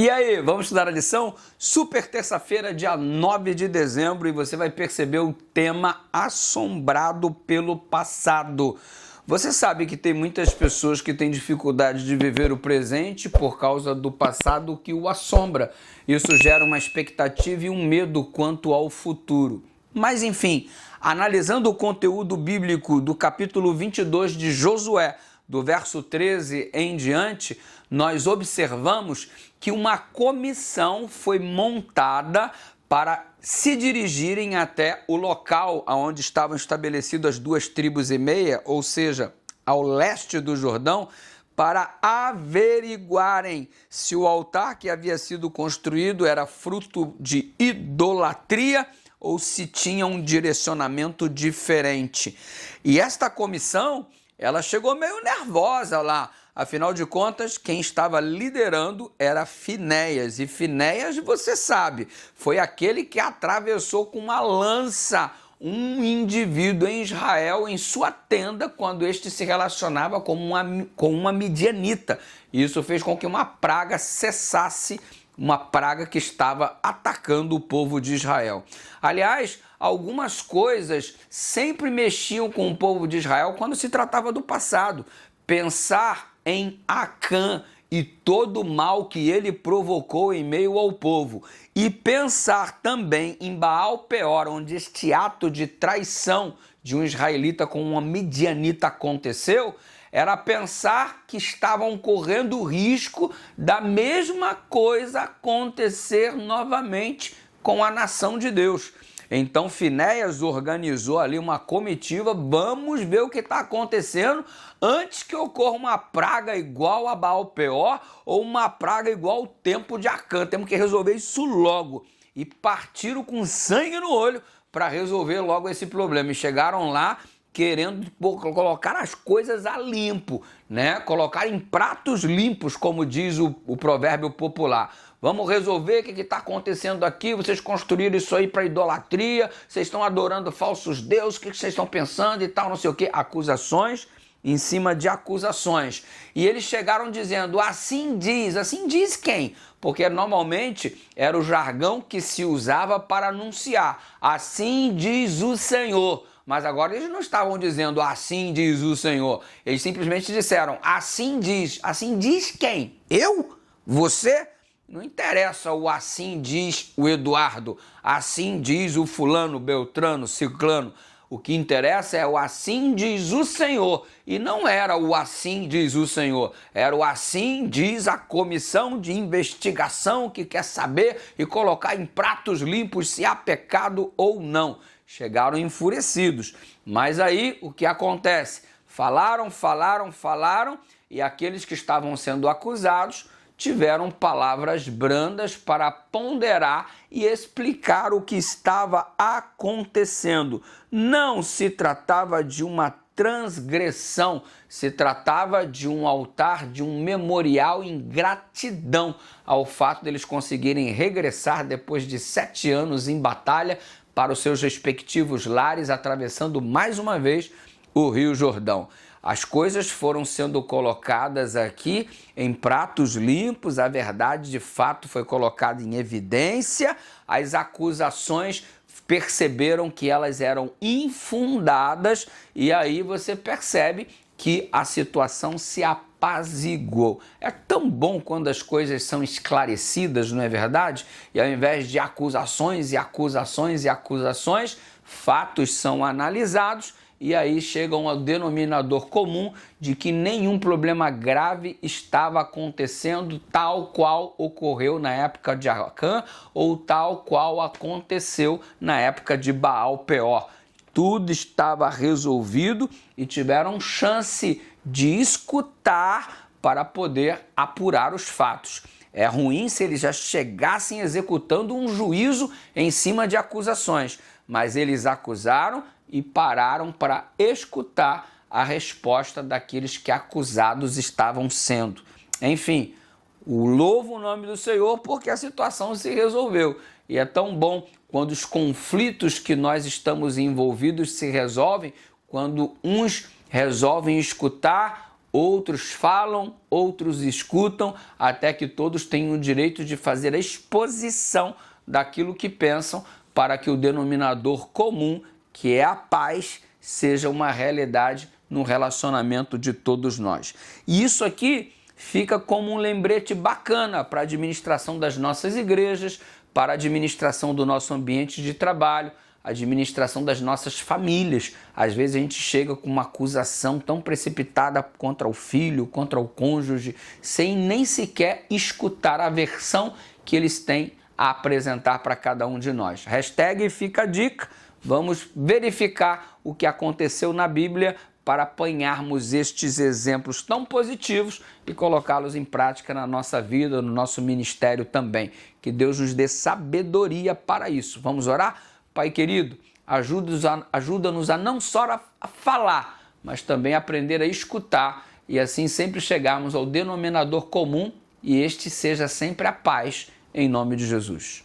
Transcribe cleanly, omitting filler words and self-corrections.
E aí, vamos estudar a lição? Super terça-feira, dia 9 de dezembro, e você vai perceber o tema assombrado pelo passado. Você sabe que tem muitas pessoas que têm dificuldade de viver o presente por causa do passado que o assombra. Isso gera uma expectativa e um medo quanto ao futuro. Mas enfim, analisando o conteúdo bíblico do capítulo 22 de Josué, do verso 13 em diante, nós observamos que uma comissão foi montada para se dirigirem até o local onde estavam estabelecidas as 2,5 tribos, ou seja, ao leste do Jordão, para averiguarem se o altar que havia sido construído era fruto de idolatria ou se tinha um direcionamento diferente. E esta comissão, ela chegou meio nervosa lá. Afinal de contas, quem estava liderando era Finéias. E Finéias, você sabe, foi aquele que atravessou com uma lança um indivíduo em Israel em sua tenda quando este se relacionava com uma midianita. Isso fez com que uma praga cessasse, uma praga que estava atacando o povo de Israel. Aliás, algumas coisas sempre mexiam com o povo de Israel quando se tratava do passado. Pensar em Acã e todo o mal que ele provocou em meio ao povo, e pensar também em Baal-peor, onde este ato de traição de um israelita com uma midianita aconteceu, era pensar que estavam correndo o risco da mesma coisa acontecer novamente com a nação de Deus. Então Finéias organizou ali uma comitiva, vamos ver o que está acontecendo antes que ocorra uma praga igual a Baal-peor ou uma praga igual ao tempo de Acã. Temos que resolver isso logo. E partiram com sangue no olho para resolver logo esse problema. E chegaram lá querendo colocar as coisas a limpo, né? Colocar em pratos limpos, como diz o provérbio popular. Vamos resolver o que está acontecendo aqui, vocês construíram isso aí para idolatria, vocês estão adorando falsos deuses, o que vocês estão pensando e tal, não sei o que. Acusações em cima de acusações. E eles chegaram dizendo, assim diz quem? Porque normalmente era o jargão que se usava para anunciar, assim diz o Senhor. Mas agora eles não estavam dizendo, assim diz o Senhor. Eles simplesmente disseram, assim diz quem? Eu? Você? Não interessa o assim diz o Eduardo, assim diz o fulano, beltrano, ciclano. O que interessa é o assim diz o Senhor. E não era o assim diz o Senhor, era o assim diz a comissão de investigação que quer saber e colocar em pratos limpos se há pecado ou não. Chegaram enfurecidos. Mas aí o que acontece? Falaram, e aqueles que estavam sendo acusados tiveram palavras brandas para ponderar e explicar o que estava acontecendo. Não se tratava de uma transgressão, se tratava de um altar, de um memorial em gratidão ao fato deles conseguirem regressar depois de 7 anos em batalha para os seus respectivos lares, atravessando mais uma vez o Rio Jordão. As coisas foram sendo colocadas aqui em pratos limpos, a verdade de fato foi colocada em evidência, as acusações perceberam que elas eram infundadas e aí você percebe que a situação se apaziguou. É tão bom quando as coisas são esclarecidas, não é verdade? E ao invés de acusações, fatos são analisados e aí chegam ao denominador comum de que nenhum problema grave estava acontecendo tal qual ocorreu na época de Acã ou tal qual aconteceu na época de Baal-peor. Tudo estava resolvido e tiveram chance de escutar para poder apurar os fatos. É ruim se eles já chegassem executando um juízo em cima de acusações, mas eles acusaram e pararam para escutar a resposta daqueles que acusados estavam sendo. Enfim, louvo o nome do Senhor porque a situação se resolveu. E é tão bom quando os conflitos que nós estamos envolvidos se resolvem, quando uns resolvem escutar, outros falam, outros escutam, até que todos tenham o direito de fazer a exposição daquilo que pensam, para que o denominador comum, que é a paz, seja uma realidade no relacionamento de todos nós. E isso aqui fica como um lembrete bacana para a administração das nossas igrejas, para a administração do nosso ambiente de trabalho, administração das nossas famílias. Às vezes a gente chega com uma acusação tão precipitada contra o filho, contra o cônjuge, sem nem sequer escutar a versão que eles têm a apresentar para cada um de nós. Hashtag fica a dica, vamos verificar o que aconteceu na Bíblia para apanharmos estes exemplos tão positivos e colocá-los em prática na nossa vida, no nosso ministério também. Que Deus nos dê sabedoria para isso. Vamos orar? Pai querido, ajuda-nos a não só a falar, mas também aprender a escutar e assim sempre chegarmos ao denominador comum e este seja sempre a paz, em nome de Jesus.